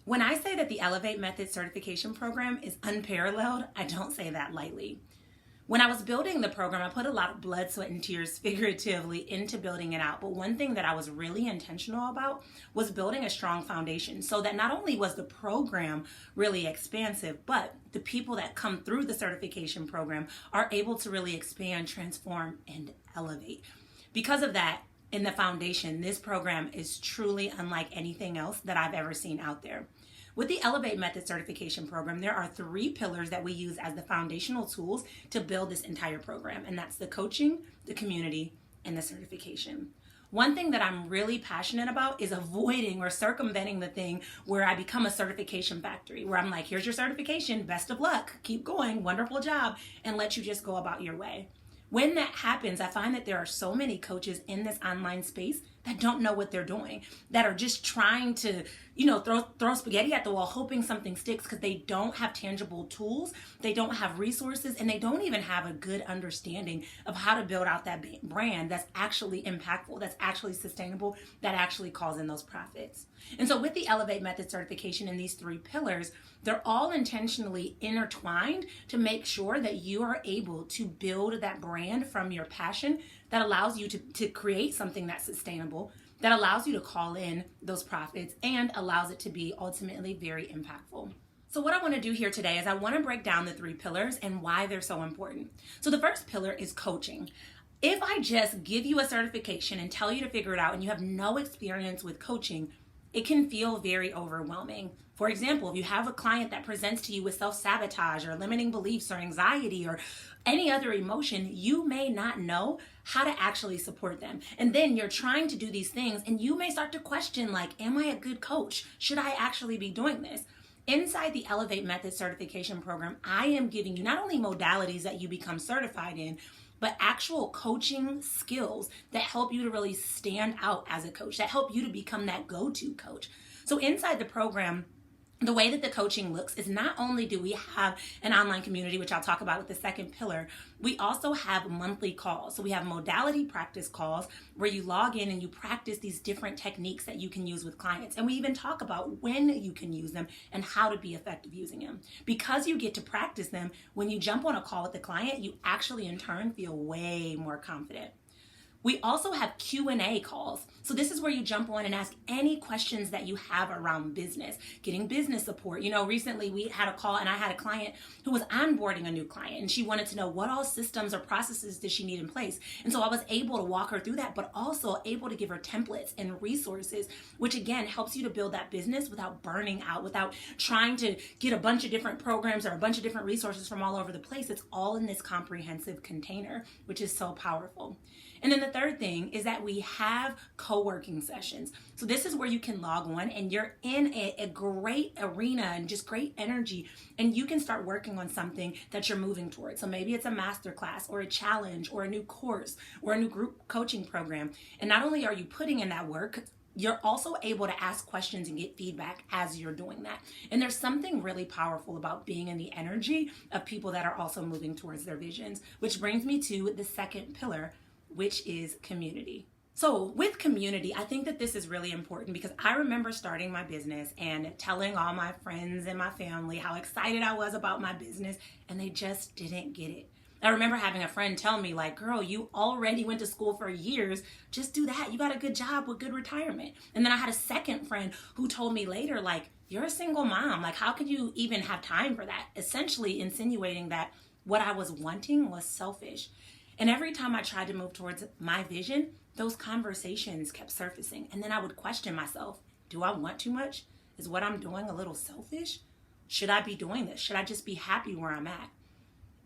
When I say that the Elevate Method certification program is unparalleled, I don't say that lightly. When I was building the program, I put a lot of blood, sweat, and tears figuratively into building it out. But one thing that I was really intentional about was building a strong foundation so that not only was the program really expansive, but the people that come through the certification program are able to really expand, transform, and elevate. Because of that, in the foundation, this program is truly unlike anything else that I've ever seen out there. With the Elevate Method certification program, there are 3 pillars that we use as the foundational tools to build this entire program, and that's the coaching, the community, and the certification. One thing that I'm really passionate about is avoiding or circumventing the thing where I become a certification factory, where I'm like, here's your certification, best of luck, keep going, wonderful job, and let you just go about your way. When that happens, I find that there are so many coaches in this online space that don't know what they're doing, that are just trying to, throw spaghetti at the wall, hoping something sticks because they don't have tangible tools, they don't have resources, and they don't even have a good understanding of how to build out that brand that's actually impactful, that's actually sustainable, that actually calls in those profits. And so with the Elevate Method certification and these 3 pillars, they're all intentionally intertwined to make sure that you are able to build that brand from your passion that allows you to create something that's sustainable, that allows you to call in those profits, and allows it to be ultimately very impactful. So what I want to do here today is I want to break down the 3 pillars and why they're so important. So the first pillar is coaching. If I just give you a certification and tell you to figure it out and you have no experience with coaching, it can feel very overwhelming. For example, if you have a client that presents to you with self-sabotage or limiting beliefs or anxiety or any other emotion, you may not know how to actually support them. And then you're trying to do these things and you may start to question, like, am I a good coach? Should I actually be doing this? Inside the Elevate Method certification program, I am giving you not only modalities that you become certified in, but actual coaching skills that help you to really stand out as a coach, that help you to become that go-to coach. So inside the program, the way that the coaching looks is not only do we have an online community, which I'll talk about with the second pillar, we also have monthly calls. So we have modality practice calls where you log in and you practice these different techniques that you can use with clients. And we even talk about when you can use them and how to be effective using them. Because you get to practice them, when you jump on a call with the client, you actually in turn feel way more confident. We also have Q&A calls. So this is where you jump on and ask any questions that you have around business, getting business support. Recently we had a call and I had a client who was onboarding a new client and she wanted to know what all systems or processes does she need in place. And so I was able to walk her through that, but also able to give her templates and resources, which again helps you to build that business without burning out, without trying to get a bunch of different programs or a bunch of different resources from all over the place. It's all in this comprehensive container, which is so powerful. And then the third thing is that we have co-working sessions. So this is where you can log on and you're in a great arena and just great energy, and you can start working on something that you're moving towards. So maybe it's a masterclass or a challenge or a new course or a new group coaching program. And not only are you putting in that work, you're also able to ask questions and get feedback as you're doing that. And there's something really powerful about being in the energy of people that are also moving towards their visions, which brings me to the second pillar, which is community. So with community, I think that this is really important because I remember starting my business and telling all my friends and my family how excited I was about my business, and they just didn't get it. I remember having a friend tell me, like, girl, you already went to school for years. Just do that. You got a good job with good retirement. And then I had a second friend who told me later, like, you're a single mom. Like, how could you even have time for that? Essentially insinuating that what I was wanting was selfish. And every time I tried to move towards my vision, those conversations kept surfacing. And then I would question myself, do I want too much? Is what I'm doing a little selfish? Should I be doing this? Should I just be happy where I'm at?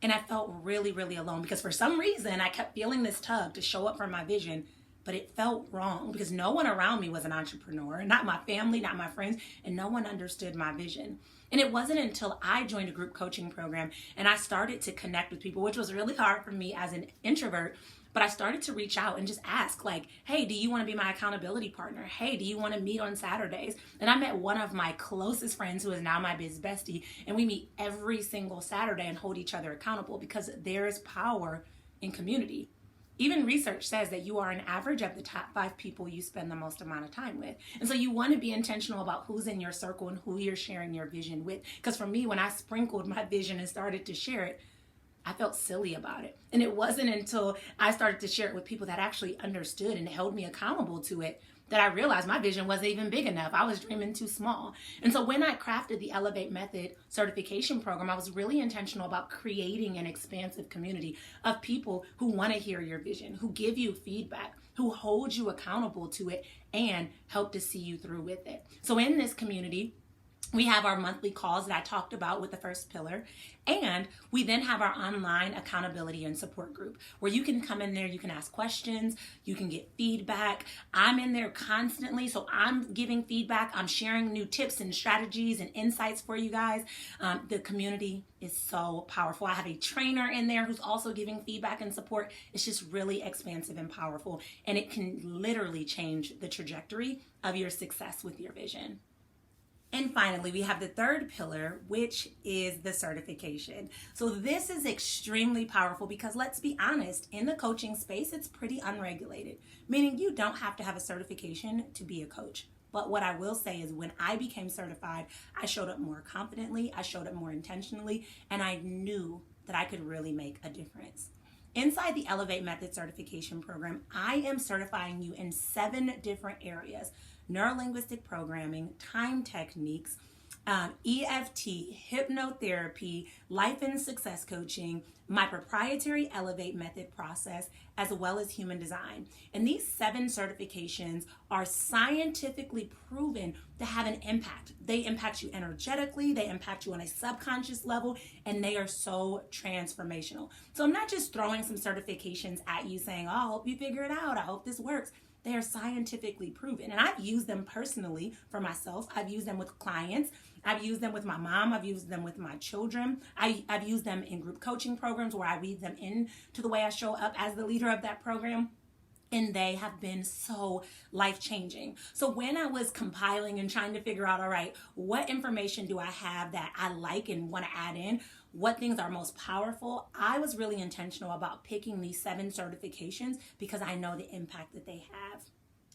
And I felt really, really alone because for some reason I kept feeling this tug to show up for my vision, but it felt wrong because no one around me was an entrepreneur, not my family, not my friends, and no one understood my vision. And it wasn't until I joined a group coaching program and I started to connect with people, which was really hard for me as an introvert, but I started to reach out and just ask, like, hey, do you want to be my accountability partner? Hey, do you want to meet on Saturdays? And I met one of my closest friends who is now my biz bestie, and we meet every single Saturday and hold each other accountable because there is power in community. Even research says that you are an average of the top 5 people you spend the most amount of time with. And so you want to be intentional about who's in your circle and who you're sharing your vision with. Because for me, when I sprinkled my vision and started to share it, I felt silly about it. And it wasn't until I started to share it with people that actually understood and held me accountable to it that I realized my vision wasn't even big enough. I was dreaming too small. And so when I crafted the Elevate Method certification program, I was really intentional about creating an expansive community of people who want to hear your vision, who give you feedback, who hold you accountable to it, and help to see you through with it. So in this community, we have our monthly calls that I talked about with the first pillar. And we then have our online accountability and support group where you can come in there, you can ask questions, you can get feedback. I'm in there constantly, so I'm giving feedback. I'm sharing new tips and strategies and insights for you guys. The community is so powerful. I have a trainer in there who's also giving feedback and support. It's just really expansive and powerful, and it can literally change the trajectory of your success with your vision. And finally, we have the third pillar, which is the certification. So this is extremely powerful because let's be honest, in the coaching space, it's pretty unregulated, meaning you don't have to have a certification to be a coach. But what I will say is when I became certified, I showed up more confidently, I showed up more intentionally, and I knew that I could really make a difference. Inside the Elevate Method certification program, I am certifying you in 7 different areas: neurolinguistic programming, time techniques, EFT, hypnotherapy, life and success coaching, my proprietary Elevate Method process, as well as human design. And these 7 certifications are scientifically proven to have an impact. They impact you energetically, they impact you on a subconscious level, and they are so transformational. So I'm not just throwing some certifications at you saying, oh, I hope you figure it out, I hope this works. They are scientifically proven. And I've used them personally for myself. I've used them with clients. I've used them with my mom. I've used them with my children. I've used them in group coaching programs where I weave them into the way I show up as the leader of that program. And they have been so life-changing. So when I was compiling and trying to figure out, all right, what information do I have that I like and want to add in? What things are most powerful? I was really intentional about picking these 7 certifications because I know the impact that they have.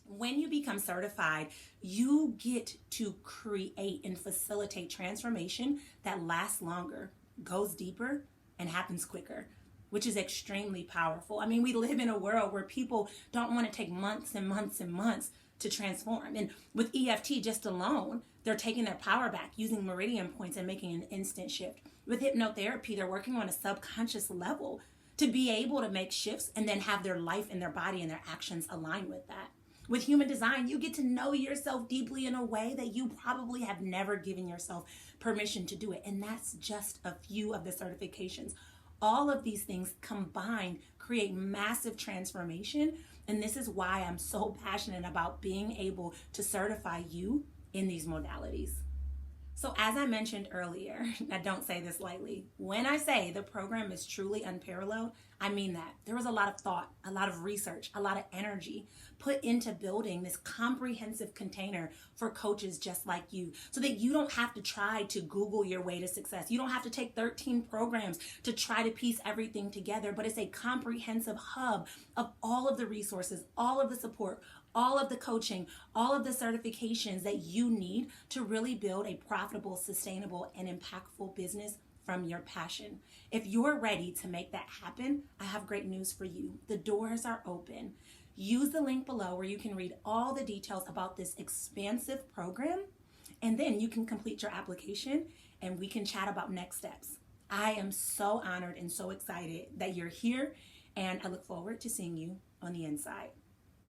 When you become certified, you get to create and facilitate transformation that lasts longer, goes deeper, and happens quicker, which is extremely powerful. I mean, we live in a world where people don't want to take months and months and months to transform. And with EFT just alone, they're taking their power back using meridian points and making an instant shift. With hypnotherapy, they're working on a subconscious level to be able to make shifts and then have their life and their body and their actions align with that. With human design, you get to know yourself deeply in a way that you probably have never given yourself permission to do it. And that's just a few of the certifications. All of these things combined create massive transformation. And this is why I'm so passionate about being able to certify you in these modalities. So as I mentioned earlier, I don't say this lightly, when I say the program is truly unparalleled, I mean that. There was a lot of thought, a lot of research, a lot of energy put into building this comprehensive container for coaches just like you so that you don't have to try to Google your way to success. You don't have to take 13 programs to try to piece everything together, but it's a comprehensive hub of all of the resources, all of the support, all of the coaching, all of the certifications that you need to really build a profitable, sustainable, and impactful business from your passion. If you're ready to make that happen, I have great news for you. The doors are open. Use the link below where you can read all the details about this expansive program, and then you can complete your application and we can chat about next steps. I am so honored and so excited that you're here, and I look forward to seeing you on the inside.